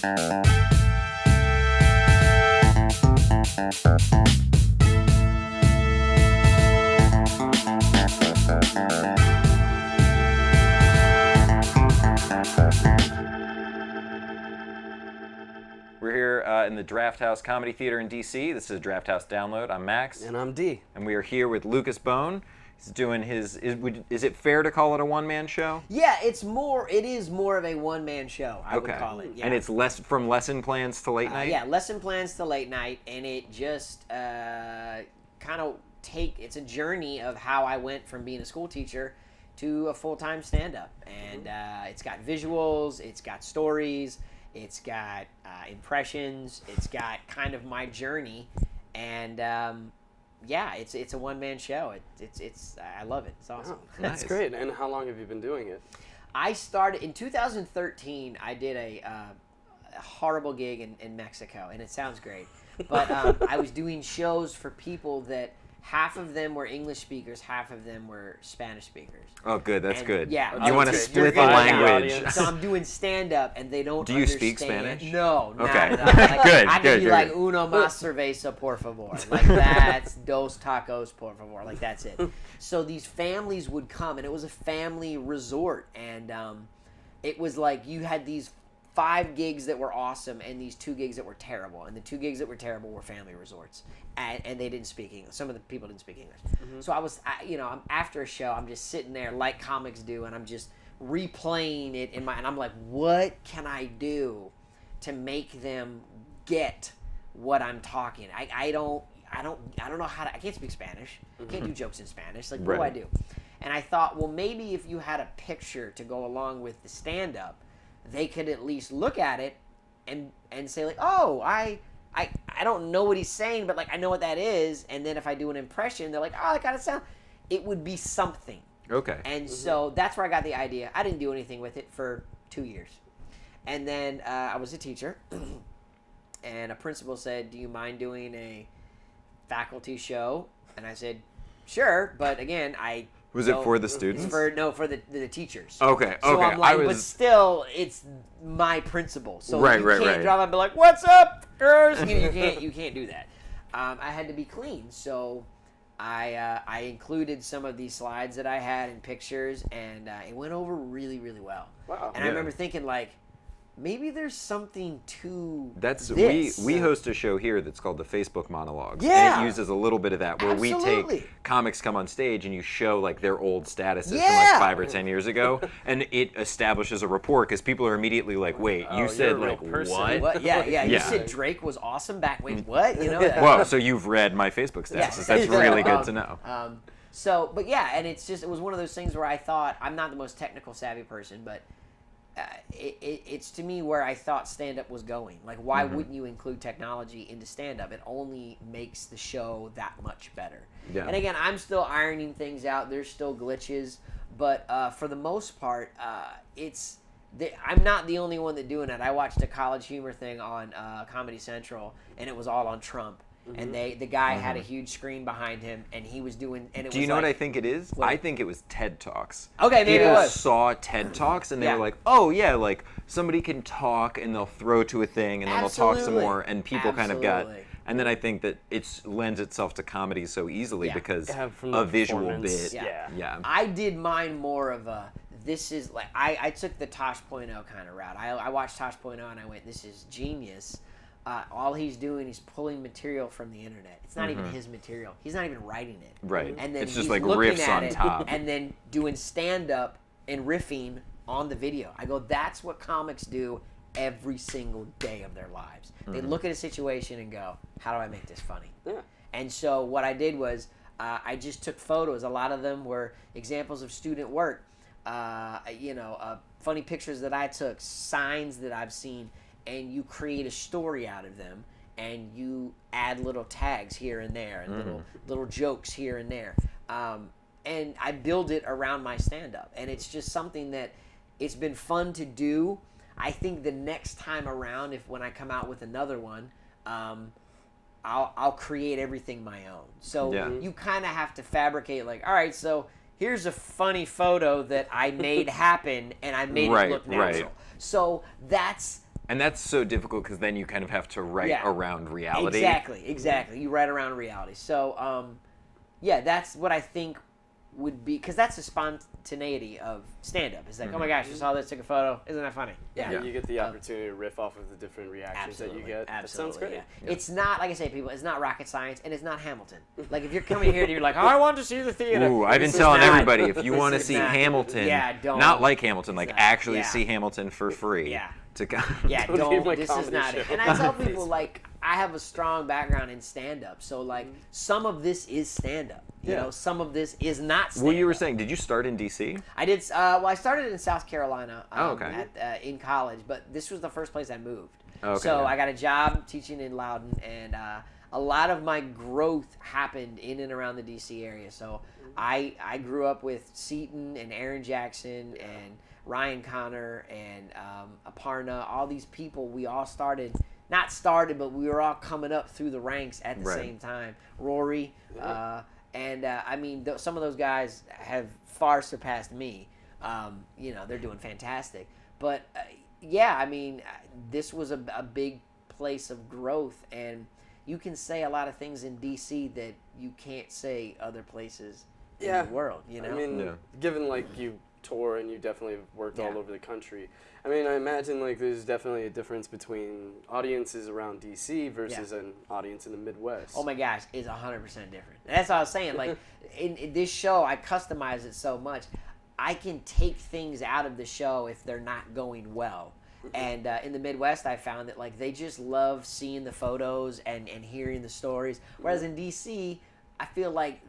We're here in the Drafthouse Comedy Theater in DC. This is a Drafthouse download. I'm Max. And I'm Dee. And we are here with Lucas Bohn. He's doing his, is it fair to call it a one-man show? Yeah, it is more of a one-man show, I would call it. Yeah. And it's from lesson plans to late night? Yeah, lesson plans to late night, and it just it's a journey of how I went from being a school teacher to a full-time stand-up. And it's got visuals, it's got stories, it's got impressions, it's got kind of my journey, and it's a one-man show. It's I love it. It's awesome. Oh, that's great. And how long have you been doing it? I started in 2013. I did a horrible gig in Mexico, and it sounds great, but I was doing shows for people that half of them were English speakers, half of them were Spanish speakers. Oh, good. That's good. Yeah. You want to split the language. So I'm doing stand-up, and they don't Do you understand. speak Spanish? No. Okay. Not like, Good. I can be like, uno más cerveza, por favor. Like, that's dos tacos, por favor. Like, that's it. So these families would come, and it was a family resort, and it was like you had these 5 gigs that were awesome and these 2 gigs that were terrible. And the 2 gigs that were terrible were family resorts. And they didn't speak English. Some of the people didn't speak English. Mm-hmm. So I'm after a show, I'm just sitting there like comics do, and I'm just replaying it and I'm like, what can I do to make them get what I'm talking? I don't know how to. I can't speak Spanish. I can't do jokes in Spanish. Like, what do I do? And I thought, well, maybe if you had a picture to go along with the stand-up, they could at least look at it and say, like, oh, I don't know what he's saying, but, like, I know what that is. And then if I do an impression, they're like, oh, that kind of sound. It would be something. Okay. And so that's where I got the idea. I didn't do anything with it for 2 years. And then I was a teacher, and a principal said, do you mind doing a faculty show? And I said, sure. But, again, Was it for the students? For the teachers. Okay. So I'm like, but still, it's my principal. So you can't drop and be like, "What's up, girls?" You can't do that. I had to be clean, so I included some of these slides that I had and pictures, and it went over really, really well. Wow. And I remember thinking, like, maybe there's something to this. We host a show here that's called the Facebook Monologue. Yeah. And it uses a little bit of that where we take comics come on stage and you show like their old statuses from like 5 or 10 years ago, and it establishes a rapport because people are immediately like, wait, you said like what? Yeah. You said Drake was awesome back. Wait, what? You know? Whoa, so you've read my Facebook statuses. That's really good to know. And it was one of those things where I thought, I'm not the most technical savvy person, but it's to me where I thought stand-up was going. Like, why wouldn't you include technology into stand-up? It only makes the show that much better. Yeah. And again, I'm still ironing things out. There's still glitches. But for the most part, I'm not the only one that's doing it. I watched a College Humor thing on Comedy Central, and it was all on Trump. And the guy had a huge screen behind him, and he was doing. And it Do you know what I think it is? I think it was TED Talks. Okay, maybe people it was. Saw TED Talks, and they were like, "Oh yeah, like somebody can talk, and they'll throw to a thing, and then they'll talk some more." And people kind of got. And then I think that it lends itself to comedy so easily because a visual bit. Yeah. I did mine more of a. This is like I took the Tosh.0 kind of route. I watched Tosh.0 and I went, this is genius. All he's doing is pulling material from the internet. It's not even his material. He's not even writing it. Right. And then it's just he's like looking riffs at on top. And then doing stand-up and riffing on the video. I go, that's what comics do every single day of their lives. They look at a situation and go, how do I make this funny? Yeah. And so what I did was I just took photos. A lot of them were examples of student work. Funny pictures that I took, signs that I've seen, and you create a story out of them, and you add little tags here and there, and little jokes here and there, and I build it around my stand-up, and it's just something that it's been fun to do. I think the next time around, when I come out with another one, I'll create everything my own. So you kind of have to fabricate, like, all right, so here's a funny photo that I made happen, and I made it look natural. So that's And that's so difficult because then you kind of have to write around reality. Exactly. You write around reality. So, that's what I think would be, because that's the spontaneity of stand-up. It's like, oh my gosh, I saw this, took a photo. Isn't that funny? Yeah. You get the opportunity to riff off of the different reactions that you get. Absolutely. That sounds great. Yeah. It's not, like I say, people, it's not rocket science, and it's not Hamilton. Like, if you're coming here and you're like, oh, I want to see the theater. Ooh, I've been telling everybody, if you want to see Hamilton, don't. not like Hamilton, like actually see Hamilton for free. Yeah. Don't. This is not it. And I tell people, like, I have a strong background in stand-up, so, like, some of this is stand-up. You know, some of this is not stand-up. Well, you were saying, did you start in DC? I did. I started in South Carolina in college, but this was the first place I moved. So I got a job teaching in Loudoun, and a lot of my growth happened in and around the DC area. So I grew up with Seton and Aaron Jackson and Ryan Connor and Aparna, all these people. We all but we were all coming up through the ranks at the same time. Rory, I mean, some of those guys have far surpassed me. They're doing fantastic. But I mean, this was a big place of growth, and you can say a lot of things in DC that you can't say other places in the world. You know, I mean, given like you tour and you definitely have worked all over the country. I mean, I imagine like there's definitely a difference between audiences around DC versus an audience in the Midwest. Oh my gosh, it's 100% different. That's what I was saying. Like in this show, I customize it so much. I can take things out of the show if they're not going well. And in the Midwest, I found that like they just love seeing the photos and hearing the stories. Whereas in DC, I feel like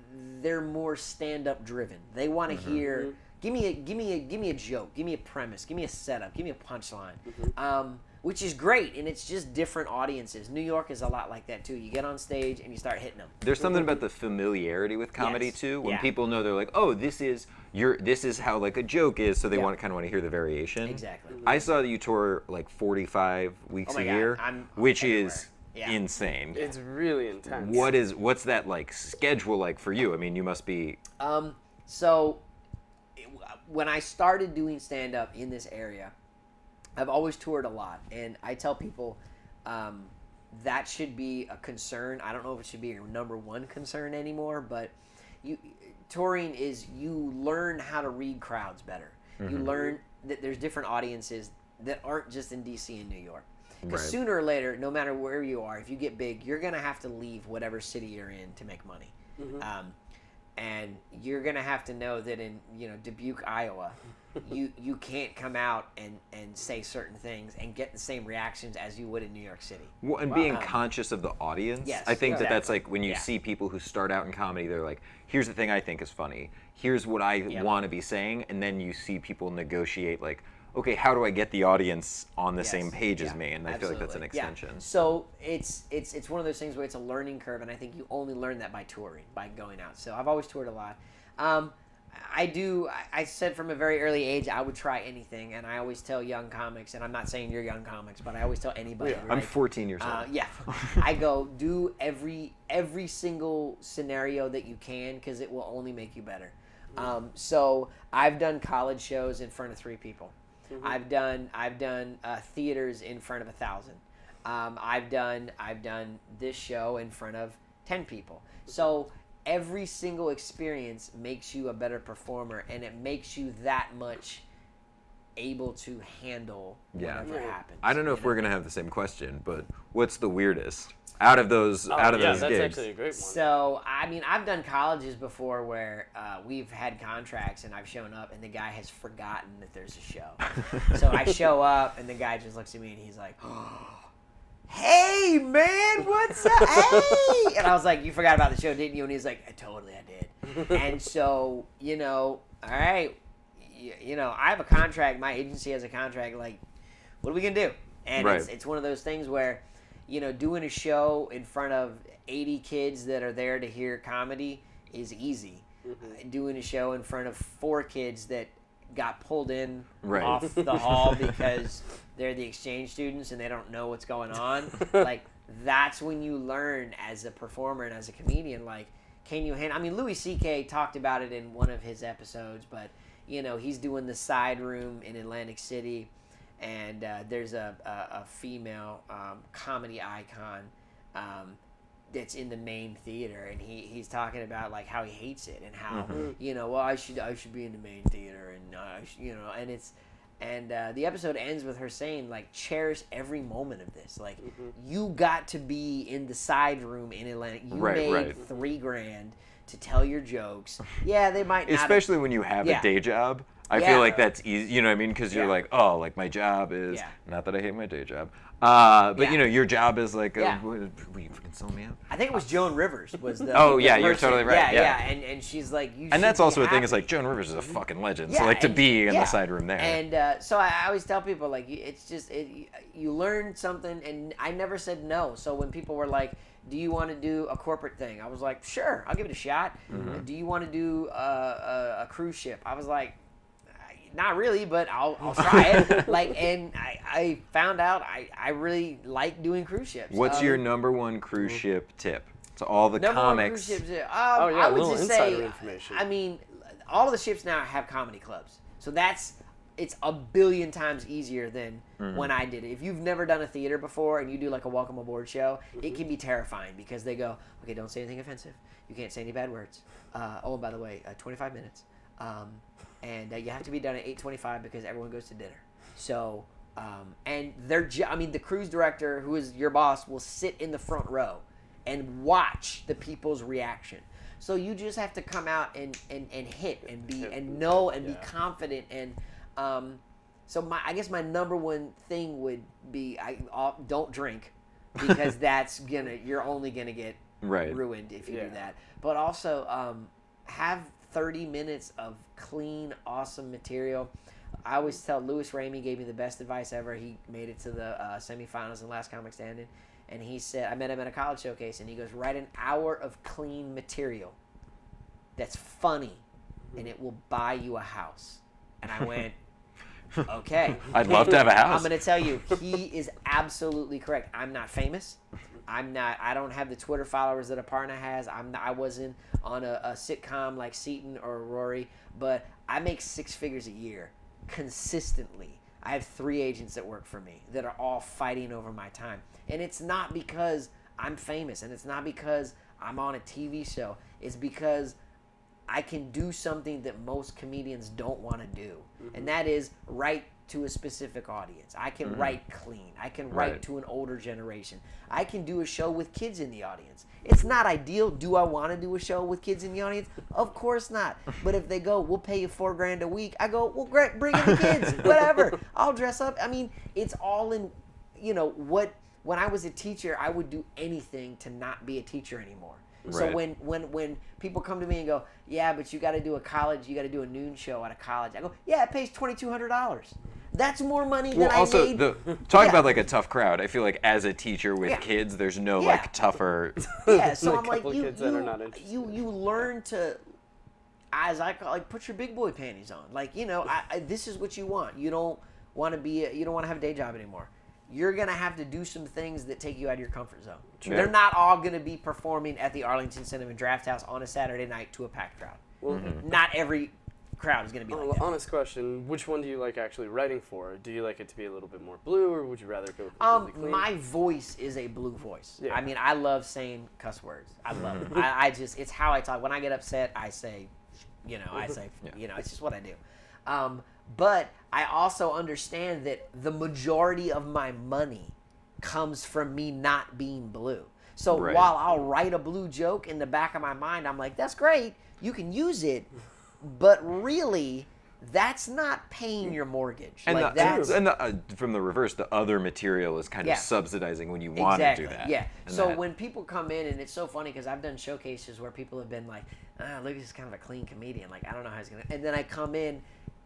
they're more stand-up driven. They want to hear. Give me a joke. Give me a premise. Give me a setup. Give me a punchline. Which is great, and it's just different audiences. New York is a lot like that too. You get on stage and you start hitting them. There's something about the familiarity with comedy too. When people know, they're like, oh, this is how like a joke is, so they kind of want to hear the variation. Exactly. I saw that you tour like 45 weeks a year, which is insane. It's really intense. What's that like schedule like for you? I mean, you must be. So when I started doing stand-up in this area, I've always toured a lot, and I tell people that should be a concern. I don't know if it should be your number one concern anymore, but touring is you learn how to read crowds better. You learn that there's different audiences that aren't just in DC and New York. Because sooner or later, no matter where you are, if you get big, you're going to have to leave whatever city you're in to make money. And you're going to have to know that in Dubuque, Iowa, you can't come out and say certain things and get the same reactions as you would in New York City. Well, and being conscious of the audience. Yes, I think that's like when you see people who start out in comedy, they're like, here's the thing I think is funny. Here's what I want to be saying. And then you see people negotiate like, okay, how do I get the audience on the same page as me? And I feel like that's an extension. Yeah. So it's one of those things where it's a learning curve, and I think you only learn that by touring, by going out. So I've always toured a lot. I said from a very early age I would try anything, and I always tell young comics, and I'm not saying you're young comics, but I always tell anybody. Yeah. I'm 14 years old. I go, do every single scenario that you can, because it will only make you better. So I've done college shows in front of 3 people. I've done theaters in front of 1,000. I've done this show in front of 10 people. So every single experience makes you a better performer, and it makes you that much able to handle whatever happens. I don't know if we're gonna have the same question, but what's the weirdest out of those gigs? That's actually a great one. So I mean, I've done colleges before where we've had contracts and I've shown up and the guy has forgotten that there's a show. So I show up and the guy just looks at me and he's like, hey man, what's up? Hey! And I was like, you forgot about the show, didn't you? And he's like, totally, I did. And so, all right, I have a contract. My agency has a contract. Like, what are we gonna do? And it's one of those things where, doing a show in front of 80 kids that are there to hear comedy is easy. Doing a show in front of 4 kids that got pulled in off the hall because they're the exchange students and they don't know what's going on, like, that's when you learn as a performer and as a comedian, like, can you handle... I mean, Louis C.K. talked about it in one of his episodes, but, he's doing the side room in Atlantic City, and there's a female comedy icon that's in the main theater, and he's talking about like how he hates it and how well I should be in the main theater, and and it's. And the episode ends with her saying, like, cherish every moment of this. Like, you got to be in the side room in Atlanta. You made $3,000 to tell your jokes. Yeah, they might not. Especially when you have a day job. I feel like that's easy. You know what I mean? Because you're like, oh, like my job is, not that I hate my day job. But your job is like, will you fucking sell me out? I think it was Joan Rivers was the you're totally right. Yeah. And she's like, and that's also a thing. Is like Joan Rivers is a fucking legend. So like to be in the side room there. And so I always tell people like, it's just you learn something, and I never said no. So when people were like, do you want to do a corporate thing? I was like, sure, I'll give it a shot. Do you want to do a cruise ship? I was like, not really, but I'll try it. And I found out I really like doing cruise ships. What's your number one cruise ship tip to all the comics? Cruise ships, I would just say, I mean, all of the ships now have comedy clubs, so it's a billion times easier than when I did it. If you've never done a theater before and you do like a welcome aboard show, it can be terrifying because they go, okay, don't say anything offensive. You can't say any bad words. And by the way, 25 minutes. And you have to be done at 8:25 because everyone goes to dinner. So, and the cruise director, who is your boss, will sit in the front row and watch the people's reaction. So you just have to come out and hit and be be confident. And so I guess my number one thing would be don't drink, because you're only gonna get ruined if you do that. But also have 30 minutes of clean, awesome material. I always tell Raimi gave me the best advice ever. He made it to the semifinals in Last Comic Standing, and he said, I met him at a college showcase, and he goes, write an hour of clean material that's funny, and it will buy you a house. And I went, okay. I'd love to have a house. I'm going to tell you, he is absolutely correct. I'm not famous. I don't have the Twitter followers that Aparna has. I wasn't on a sitcom like Seton or Rory, but I make 6 figures a year consistently. I have 3 agents that work for me that are all fighting over my time. And it's not because I'm famous, and it's not because I'm on a TV show. It's because I can do something that most comedians don't want to do. And that is write to a specific audience. I can write clean. I can write to an older generation. I can do a show with kids in the audience. It's not ideal. Do I want to do a show with kids in the audience? Of course not. But if they go, we'll pay you $4,000 a week, I go, well, great, bring in the kids, whatever. I'll dress up. I mean, it's all in, when I was a teacher, I would do anything to not be a teacher anymore. So when people come to me and go, yeah, but you got to do a noon show at a college, I go, yeah, it pays $2,200. That's more money than I made. Talk about like a tough crowd. I feel like as a teacher with kids, there's no like tougher. Yeah, so I'm like, you learn to, as I call, like, put your big boy panties on. Like, this is what you want. You don't want to have a day job anymore. You're going to have to do some things that take you out of your comfort zone. Sure. They're not all going to be performing at the Arlington Cinema Drafthouse on a Saturday night to a packed crowd. Well, not every crowd is going to be like that. Honest question, which one do you like actually writing for? Do you like it to be a little bit more blue, or would you rather go completely clean? My voice is a blue voice. Yeah. I mean, I love saying cuss words. I love it. It's how I talk. When I get upset, I say, it's just what I do. But I also understand that the majority of my money comes from me not being blue. So while I'll write a blue joke, in the back of my mind, I'm like, that's great. You can use it. But really, that's not paying your mortgage. And from the reverse, the other material is kind of subsidizing when you want to do that. Yeah. So when people come in, and it's so funny because I've done showcases where people have been like, Lucas is kind of a clean comedian. Like, I don't know how he's going to. And then I come in,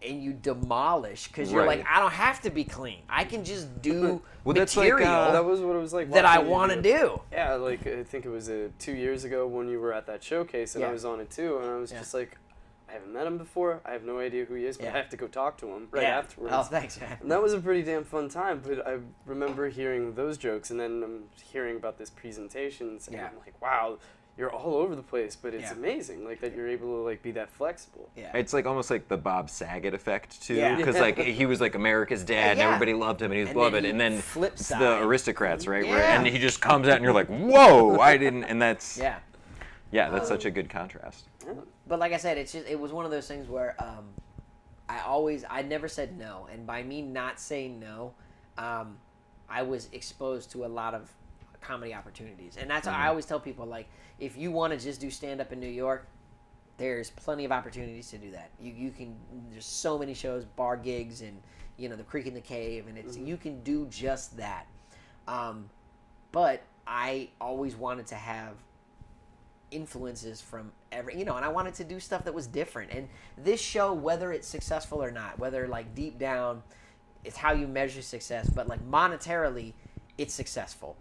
and you demolish because you're like, I don't have to be clean. I can just do material. That was what it was like. That I want to do. Yeah, like I think it was 2 years ago when you were at that showcase, and I was on it too, and I was just like, I haven't met him before. I have no idea who he is, but I have to go talk to him afterwards. Oh, thanks, man. And that was a pretty damn fun time. But I remember hearing those jokes, and then I'm hearing about this presentations, and I'm like, wow, you're all over the place, but it's amazing, like, that you're able to, like, be that flexible. Yeah. It's like almost like the Bob Saget effect too, because like he was like America's dad, and everybody loved him, and he was beloved, and then the Aristocrats, right? Where and he just comes out, and you're like, whoa, I didn't, and that's that's such a good contrast. But like I said, it was one of those things where I never said no, and by me not saying no, I was exposed to a lot of comedy opportunities, and that's I always tell people, like, if you want to just do stand up in New York, there's plenty of opportunities to do that. You can, there's so many shows, bar gigs, and the Creek in the Cave, and it's you can do just that. But I always wanted to have influences from and I wanted to do stuff that was different. And this show, whether it's successful or not, whether like deep down it's how you measure success, but like monetarily it's successful.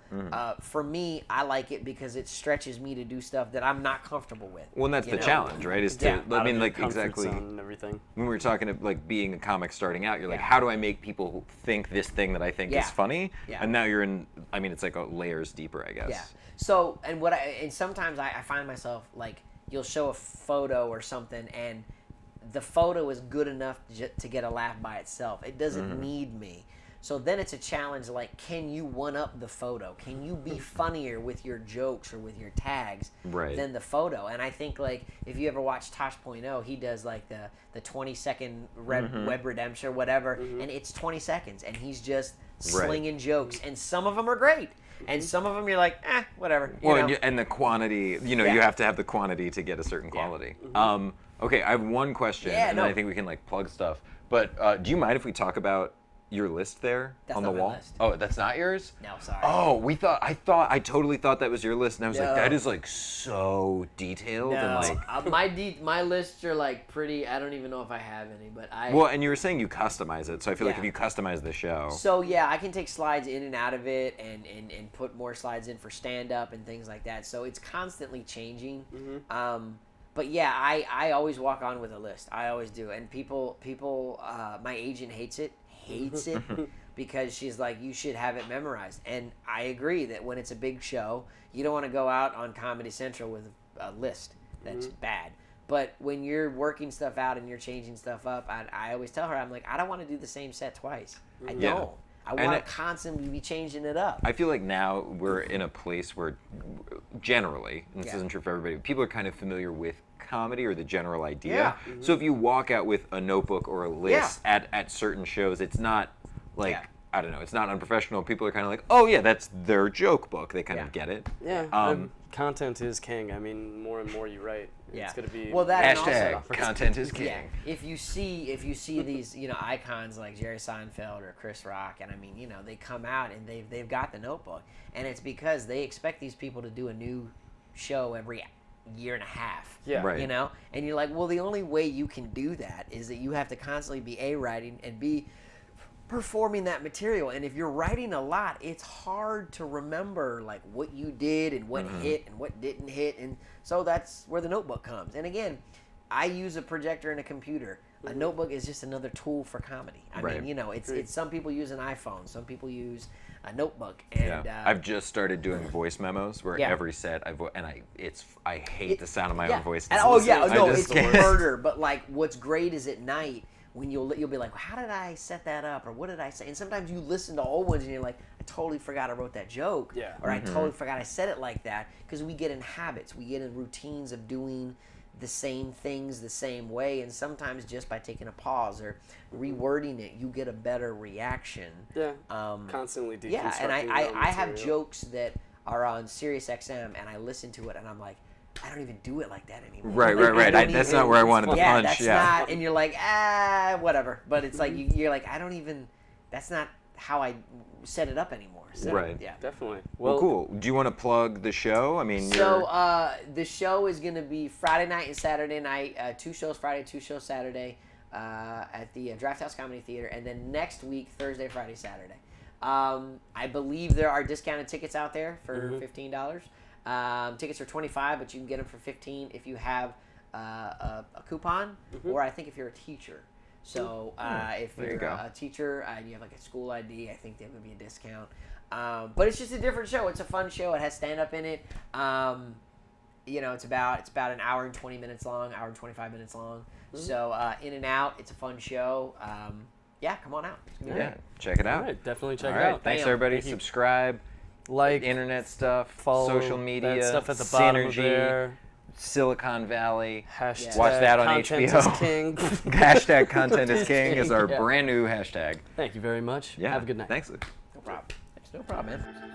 For me, I like it because it stretches me to do stuff that I'm not comfortable with. Well, and that's the challenge, right? Is to, I mean, like, exactly. And everything. When we were talking to, like, being a comic starting out, you're like, how do I make people think this thing that I think is funny? And now you're in, I mean, it's like layers deeper, I guess. Yeah. So, and sometimes I find myself, like, you'll show a photo or something, and the photo is good enough to get a laugh by itself. It doesn't need me. So then it's a challenge, like, can you one-up the photo? Can you be funnier with your jokes or with your tags than the photo? And I think, like, if you ever watch Tosh.0, he does, like, the 20-second web redemption or whatever, and it's 20 seconds, and he's just slinging jokes. And some of them are great. And some of them you're like, whatever. And the quantity, you have to have the quantity to get a certain quality. Okay, I have one question, and then I think we can, like, plug stuff. But do you mind if we talk about your list there on the wall? List. Oh, that's not yours? No, sorry. Oh, I totally thought that was your list, and I was like, that is like so detailed. No, and like my lists are like pretty. I don't even know if I have any, but Well, and you were saying you customize it, so I feel like if you customize the show. So yeah, I can take slides in and out of it, and put more slides in for stand up and things like that. So it's constantly changing. But yeah, I always walk on with a list. I always do, and people, my agent hates it because she's like, you should have it memorized. And I agree that when it's a big show, you don't want to go out on Comedy Central with a list that's bad. But when you're working stuff out and you're changing stuff up, I always tell her, I'm like, I don't want to do the same set twice. I don't. I want to constantly be changing it up. I feel like now we're in a place where generally, and this isn't true for everybody, people are kind of familiar with comedy or the general idea. So if you walk out with a notebook or a list at certain shows, it's not like, I don't know, it's not unprofessional. People are kind of like, oh yeah, that's their joke book. They kind of get it. Content is king. I mean, more and more you write, it's going to be... Well, that hashtag also, content is king. Yeah. If you see these, icons like Jerry Seinfeld or Chris Rock, and I mean, they come out and they've got the notebook, and it's because they expect these people to do a new show every year and a half. And you're like, well, the only way you can do that is that you have to constantly be writing and be performing that material. And if you're writing a lot, it's hard to remember like what you did and what hit and what didn't hit. And so that's where the notebook comes. And again, I use a projector and a computer. A notebook is just another tool for comedy. I mean, it's some people use an iPhone, some people use a notebook. And I've just started doing voice memos where every set I hate the sound of my own voice. And, it's murder. But like, what's great is at night when you'll be like, how did I set that up, or what did I say? And sometimes you listen to old ones and you're like, I totally forgot I wrote that joke, or I totally forgot I said it like that, because we get in habits, we get in routines of doing the same things the same way, and sometimes just by taking a pause or rewording it, you get a better reaction. Constantly deconstructing. And I have jokes that are on Sirius XM, and I listen to it, and I'm like, I don't even do it like that anymore. Right. That's not where I wanted to punch. That's not, and you're like, whatever. But it's like, you're like, that's not how I set it up anymore. So, Yeah, definitely. Well, cool. Do you want to plug the show? I mean, the show is going to be Friday night and Saturday night. 2 shows Friday, 2 shows Saturday at the Drafthouse Comedy Theater. And then next week, Thursday, Friday, Saturday. I believe there are discounted tickets out there for $15. Tickets are $25, but you can get them for $15 if you have a coupon, or I think if you're a teacher. So if you're a teacher and you have like a school ID, I think there would be a discount. But it's just a different show. It's a fun show. It has stand-up in it. it's about an hour and 20 minutes long, hour and 25 minutes long. So in and out, it's a fun show. Come on out. Check it out. All right, definitely check it out. Thanks everybody. Subscribe, like, internet stuff, follow social media, that stuff at the bottom of Synergy, there. Silicon Valley. Hashtag watch that on content HBO. Is king. Hashtag content is king is our brand new hashtag. Thank you very much. Yeah. Have a good night. Thanks, Luke. No problem. No problem, man.